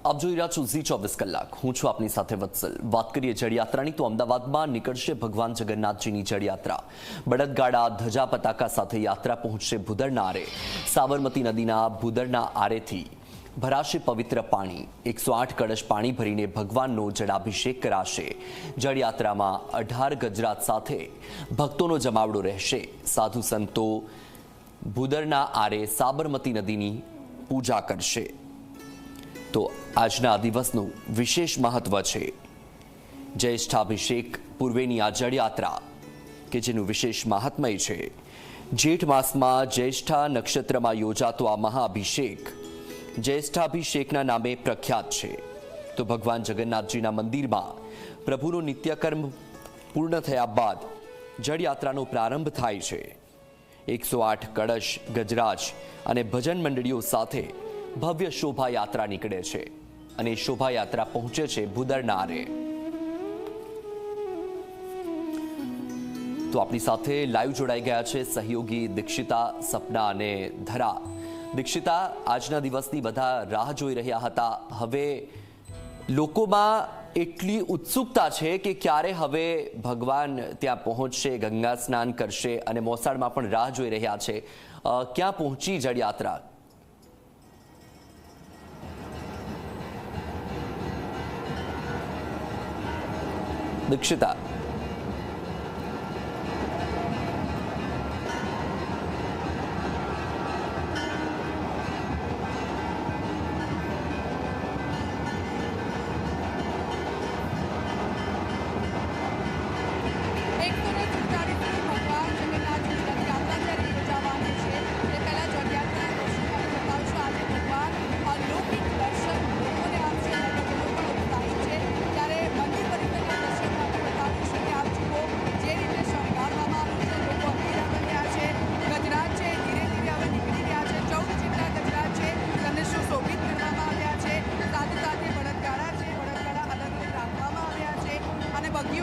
આપ જોઈ રહ્યા છો ઝી 24 કલાક। હું છું આપની સાથે વત્સલ। વાત કરીએ જળયાત્રાની તો અમદાવાદમાં નીકળશે ભગવાન જગન્નાથજીની જળયાત્રા। બળદગાડા ધજા પતાકા સાથે યાત્રા પહોંચશે ભૂદરના આરે। સાબરમતી નદીના ભૂદરના આરેથી ભરાશે પવિત્ર પાણી। 108 કળશ પાણી ભરીને ભગવાનનો જળાભિષેક કરાશે। જળયાત્રામાં 18 ગજરાત સાથે ભક્તોનો જમાવડો રહેશે। સાધુ સંતો ભૂદરના આરે સાબરમતી નદીની પૂજા કરશે। તો આજના દિવસનું વિશેષ મહત્વ છે। જ્યેષ્ઠાભિષેક પૂર્વેની આ જળયાત્રા કે જેનું વિશેષ મહાત્મય છે। જેઠ માસમાં જ્યેષ્ઠા નક્ષત્રમાં યોજાતો આ મહાઅભિષેક જ્યેષ્ઠાભિષેકના નામે પ્રખ્યાત છે। તો ભગવાન જગન્નાથજીના મંદિરમાં પ્રભુનો નિત્યકર્મ પૂર્ણ થયા બાદ જળયાત્રાનો પ્રારંભ થાય છે। 108 કળશ ગજરાજ અને ભજન મંડળીઓ સાથે ભવ્ય શોભાયાત્રા નીકળે છે અને શોભાયાત્રા પહોંચે છે ભૂદરના આરે। તો આપણી સાથે લાઈવ જોડાઈ ગયા છે સહયોગી દીક્ષિતા, સપના અને ધરા। દીક્ષિતા, આજના દિવસની બધા રાહ જોઈ રહ્યા હતા। હવે લોકોમાં એટલી ઉત્સુકતા છે કે ક્યારે હવે ભગવાન ત્યાં પહોંચશે, ગંગા સ્નાન કરશે અને મોસાળમાં પણ રાહ જોઈ રહ્યા છે। ક્યાં પહોંચી જળયાત્રા? દીક્ષિતા,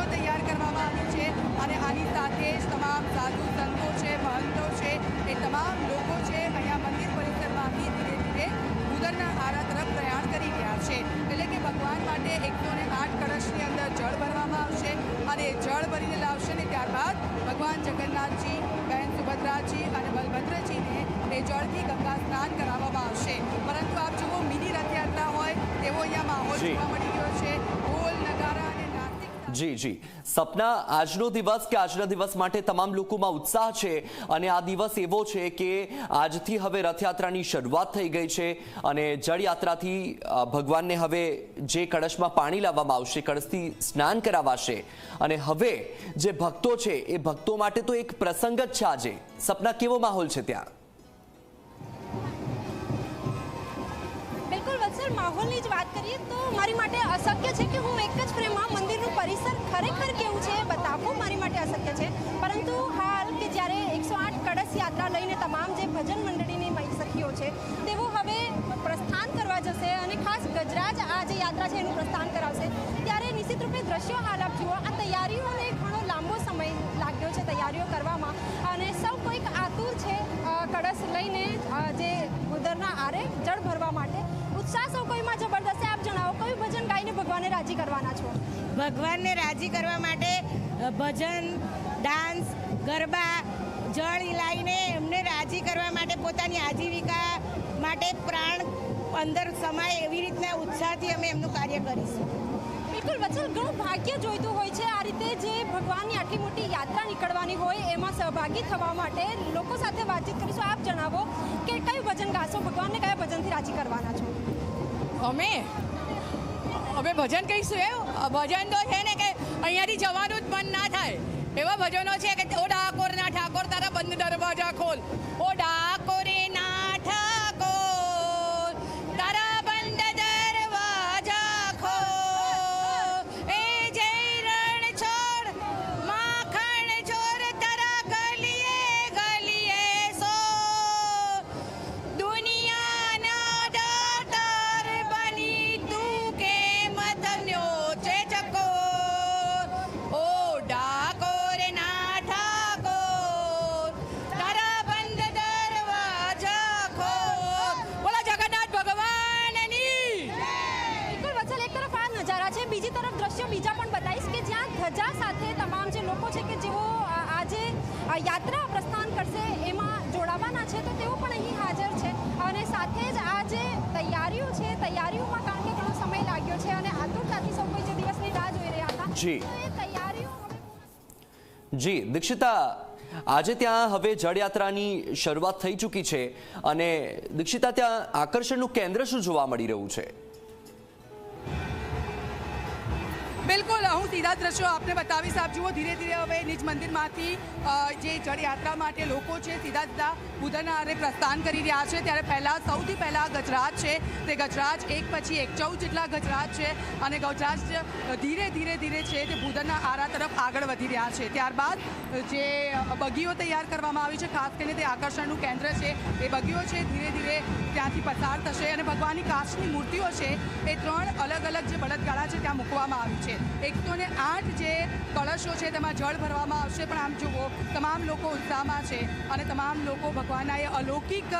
તૈયાર કરવામાં આવી છે અને આની સાથે જ તમામ સાધુ સંતો છે, મહંતો છે, એ તમામ લોકો છે અહીંયા મંદિર પરિસરમાંથી ધીરે ધીરે ભૂદરના આરા તરફ પ્રયાણ કરી રહ્યા છે। એટલે કે ભગવાન માટે 108 કળશની અંદર જળ ભરવામાં આવશે અને જળ ભરીને લાવશે ને ત્યારબાદ ભગવાન જગન્નાથજી, બહેન સુભદ્રાજી અને બલભદ્રજીને એ જળથી ગંગા સ્નાન કરાવવામાં આવશે। પરંતુ આપ જુઓ, મિની રથયાત્રા હોય તેવો અહીંયા માહોલ જોવા મળી રહ્યો છે। ઢોલ, નગારા અને જી જી સપના, આજનો દિવસ કે આજના દિવસ માટે તમામ લોકોમાં ઉત્સાહ છે અને આ દિવસ એવો છે કે આજથી હવે રથયાત્રાની શરૂઆત થઈ ગઈ છે અને જળયાત્રાથી ભગવાનને હવે જે કળશમાં પાણી લાવવામાં આવશે, કળશથી સ્નાન કરાવાશે અને હવે જે ભક્તો છે એ ભક્તો માટે તો એક પ્રસંગ જ છે આજે। સપના, કેવો માહોલ છે ત્યાં? બિલકુલ વત્સલ, માહોલની જ વાત કરીએ તો મારી માટે અશક્ય છે કે હું એક જ ફ્રેમમાં મંદિરનું પરિસર ખરેખર કેવું છે બતાવવું મારી માટે અશક્ય છે। પરંતુ હાલ કે જ્યારે 108 કળશ યાત્રા લઈને તમામ જે ભજન મંડળીની સખીઓ છે તેઓ હવે પ્રસ્થાન કરવા જશે અને ખાસ ગજરાજ આ જે યાત્રા છે એનું પ્રસ્થાન કરાવશે, ત્યારે નિશ્ચિત રૂપે દ્રશ્યો હાલ આપ જુઓ, આ તૈયારીઓને ઘણો લાંબો સમય લાગ્યો છે તૈયારીઓ કરવામાં અને સૌ કોઈક આતુર છે કળશ લઈને જે ભૂદરના આરે જળ ભરવા માટે। ઉત્સાહ સૌ કોઈમાં જબરદસ્ત છે। આપ જણાવો, કયું ભજન ગાઈને ભગવાનને રાજી કરવાના છો? ભગવાનને રાજી કરવા માટે ભજન, ડાન્સ, ગરબા, જળ લાવીને એમને રાજી કરવા માટે પોતાની આજીવિકા માટે પ્રાણ અંદર સમાય એવી રીતના ઉત્સાહથી અમે એમનું કાર્ય કરીશું। બિલકુલ વત્સલ, ઘણું ભાગ્ય જોઈતું હોય છે આ રીતે જે ભગવાનની આટલી મોટી યાત્રા નીકળવાની હોય એમાં સહભાગી થવા માટે। લોકો સાથે વાતચીત કરીશું। આપ જણાવો કે કયું ભજન ગાશો, ભગવાનને કયા ભજનથી રાજી કરવાના છો? અમે ભજન કહીશું એવું ભજન તો છે ને કે અહીંયાથી જવાનું જ મન ના થાય એવા ભજનો છે કે ઓ ડાકોરના ઠાકોર તારા બંધ દરવાજા ખોલ, ઓ ડાકોરે ના ઠાકોર તારા બંધ દરવાજા ખોલ, એ જય રણ છોડ માખણ ચોર તારા ગલીએ ગલીએ સો, દુનિયાના દાતાર બની તું કેમ ધન્યો છે ચકોર, ઓ ડાકોર ના ઠાકોર તારા બંધ ધજા સાથે તમામ જે લોકો છે કે જેઓ આજે યાત્રા પ્રસ્થાન કરશે એમાં જોડાવાના છે તો તેઓ પણ અહીં હાજર છે અને સાથે જ આ જે તૈયારીઓ છે તૈયારીઓમાં કારણ કે ઘણો સમય લાગ્યો છે અને આતુરતાથી સૌ કોઈ જે દિવસની રાહ જોઈ રહ્યા હતા જી. તો એ તૈયારીઓ હવે જી દીક્ષિતા, આજે ત્યાં હવે જળયાત્રાની શરૂઆત થઈ ચૂકી છે અને દીક્ષિતા, ત્યાં આકર્ષણનું કેન્દ્ર શું જોવા મળી રહ્યું છે? બિલકુલ, હું સીધા દ્રશ્યો આપને બતાવીશ. આપ જુઓ, ધીરે ધીરે હવે નિજ મંદિરમાંથી જે જળયાત્રા માટે લોકો છે સીધા ભૂદરના આરે પ્રસ્થાન કરી રહ્યા છે. ત્યારે સૌથી પહેલાં ગજરાજ છે, તે ગજરાજ એક પછી એક 14 જેટલા ગજરાજ છે અને ગજરાજ ધીરે ધીરે છે તે ભૂદરના આરા તરફ આગળ વધી રહ્યા છે. ત્યારબાદ જે બગીઓ તૈયાર કરવામાં આવી છે, ખાસ કરીને તે આકર્ષણનું કેન્દ્ર છે, એ બગીઓ છે ધીરે ધીરે ત્યાંથી પસાર થશે અને ભગવાનની કાચની મૂર્તિઓ છે એ 3 અલગ અલગ જે બળદગાડા છે ત્યાં મૂકવામાં આવી છે. 108 જે કળશો છે તેમાં જળ ભરવામાં આવશે. પણ આમ જુઓ, તમામ લોકો ઉત્સાહમાં છે અને તમામ લોકો ભગવાનના એ અલૌકિક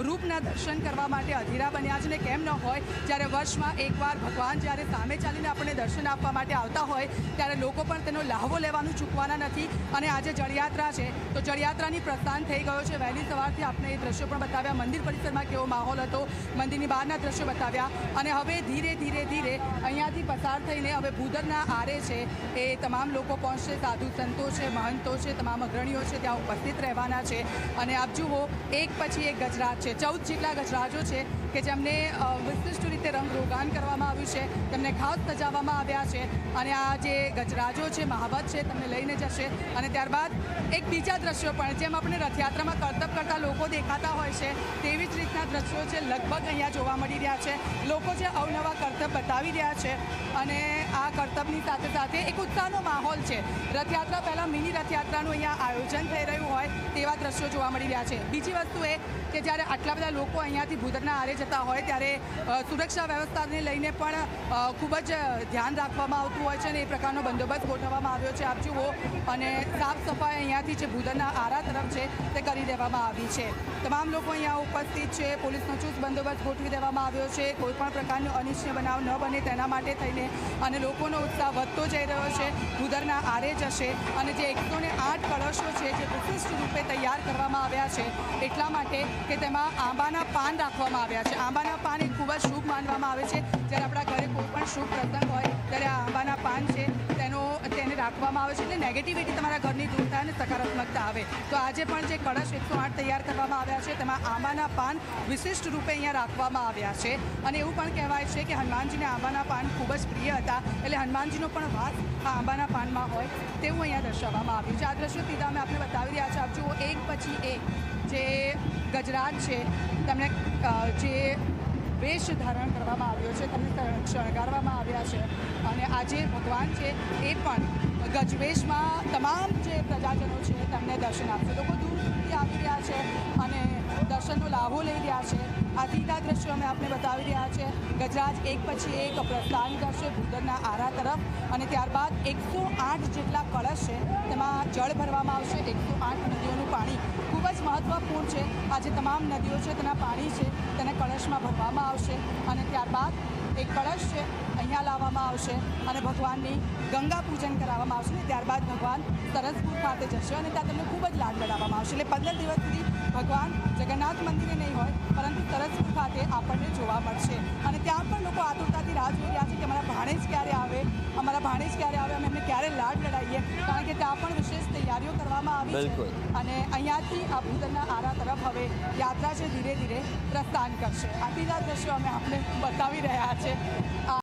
રૂપના દર્શન કરવા માટે અધીરા બન્યા છે. ને કેમ ન હોય, જ્યારે વર્ષમાં એકવાર ભગવાન જ્યારે સામે ચાલીને આપણને દર્શન આપવા માટે આવતા હોય ત્યારે લોકો પણ તેનો લાહવો લેવાનું ચૂકવાના નથી. અને આજે જળયાત્રા છે તો જળયાત્રાની પ્રસ્થાન થઈ ગયો છે. વહેલી સવારથી આપણે એ દ્રશ્યો પણ બતાવ્યા, મંદિર પરિસરમાં કેવો માહોલ હતો, મંદિરની બહારના દ્રશ્યો બતાવ્યા અને હવે ધીરે ધીરે અહીંયાથી પસાર થઈને હવે ભૂદરના આરે છે એ તમામ લોકો પહોંચશે. સાધુ સંતો છે, મહંતો છે, તમામ અગ્રણીઓ છે ત્યાં ઉપસ્થિત રહેવાના છે. અને આપ જુઓ, એક પછી એક ગજરાજ છે, 14 જેટલા ગજરાજો છે કે જેમને વિશિષ્ટ રીતે રંગરોગાન કરવામાં આવ્યું છે, તેમને ખાસ સજાવવામાં આવ્યા છે. અને આ જે ગજરાજો છે મહાવત છે તમને લઈને જશે. અને ત્યારબાદ એક બીજા દ્રશ્યો પણ, જેમ આપણે રથયાત્રામાં કરતબ કરતા લોકો દેખાતા હોય છે તેવી જ રીતના દ્રશ્યો છે લગભગ અહીંયા જોવા મળી રહ્યા છે. લોકો જે અવનવા કરતબ બતાવી રહ્યા છે અને આ કરતબની સાથે એક ઉત્સાહનો માહોલ છે. રથયાત્રા પહેલાં મિની રથયાત્રાનું અહીંયા આયોજન થઈ રહ્યું હોય તેવા દ્રશ્યો જોવા મળી રહ્યા છે. બીજી વસ્તુ એ કે જ્યારે આટલા બધા લોકો અહીંયાથી ભૂદરના આરે જતા હોય ત્યારે સુરક્ષા વ્યવસ્થાને લઈને પણ ખૂબ જ ધ્યાન રાખવામાં આવતું હોય છે અને એ પ્રકારનો બંદોબસ્ત ગોઠવવામાં આવ્યો છે. આપ જુઓ, અને સાફ સફાઈ અહીંયાથી જે ભૂદરના આરા તરફ છે તે કરી દેવામાં આવી છે. તમામ લોકો અહીંયા ઉપસ્થિત છે. પોલીસનો ચુસ્ત બંદોબસ્ત ગોઠવી દેવામાં આવ્યો છે. કોઈ પણ પ્રકારનો અનિચ્છનીય બનાવ ન બને તેના માટે થઈને અને લોકોનો ઉત્સાહ વધતો જઈ રહ્યો છે. ભૂદરના આરે જશે અને જે 108 કળશો છે જે વિશિષ્ટ રૂપે તૈયાર કરવામાં આવ્યા છે એટલા માટે કે તેમાં આંબાના પાન રાખવામાં આવ્યા છે. આંબાના પાન એ ખૂબ જ શુભ માનવામાં આવે છે. જ્યારે આપણા ઘરે કોઈ પણ શુભ પ્રસંગ હોય ત્યારે આ આંબાના પાન છે તેને રાખવામાં આવે છે એટલે નેગેટિવિટી તમારા ઘરની દૂર થાય અને સકારાત્મકતા આવે. તો આજે પણ જે કળશ 108 તૈયાર કરવામાં આવ્યા છે તેમાં આંબાના પાન વિશિષ્ટ રૂપે અહીંયા રાખવામાં આવ્યા છે. અને એવું પણ કહેવાય છે કે હનુમાનજીને આંબાના પાન ખૂબ જ પ્રિય હતા, એટલે હનુમાનજીનો પણ વાસ આ આંબાના પાનમાં હોય તેવું અહીંયા દર્શાવવામાં આવ્યું છે. આ દ્રશ્યો સીધા અમે આપણે બતાવી રહ્યા છે. આપ જુઓ, એક પછી એક જે ગજરાજ છે તેમને જે વેશ ધારણ કરવામાં આવ્યો છે તેમને શણગારવામાં આવ્યા છે. અને આજે ભગવાન છે એ પણ ગજવેશમાં તમામ જે પ્રજાજનો છે તેમને દર્શન આપશે. લોકો દૂર દૂરથી આવી રહ્યા છે અને દર્શનનો લાભો લઈ રહ્યા છે. આ સીધા દ્રશ્યો અમે આપને બતાવી રહ્યા છે. ગજરાજ એક પછી એક પ્રસ્થાન કરશે ભૂદરના આરા તરફ અને ત્યારબાદ 108 જેટલા કળશ છે તેમાં જળ ભરવામાં આવશે. 108 નદીઓનું પાણી ખૂબ જ મહત્ત્વપૂર્ણ છે. આજે તમામ નદીઓ છે તેના પાણી છે તેને કળશમાં ભરવામાં આવશે અને ત્યારબાદ એક કળશ છે અહીંયા લાવવામાં આવશે અને ભગવાનની ગંગા પૂજન કરાવવામાં આવશે. અને ત્યારબાદ ભગવાન સરસપુર ખાતે જશે અને ત્યાં તેમને ખૂબ જ લાડ લડાવવામાં આવશે. એટલે 15 દિવસ સુધી ભગવાન જગન્નાથ મંદિરે નહીં હોય પરંતુ સરસપુર ખાતે આપણને જોવા મળશે. અને ત્યાં પણ લોકો આતુરતાથી રાહ જોઈ રહ્યા છે કે અમારા ભાણેજ ક્યારે આવે, અમે એમને ક્યારે લાડ લડાવીએ, કારણ કે ત્યાં પણ વિશેષ તૈયારીઓ કરવામાં આવી છે. અને અહીંયાથી આ ભૂદરના આરા તરફ હવે યાત્રા છે ધીરે ધીરે પ્રસ્થાન કરશે. આ બીજા દ્રશ્યો અમે આપને બતાવી રહ્યા છે.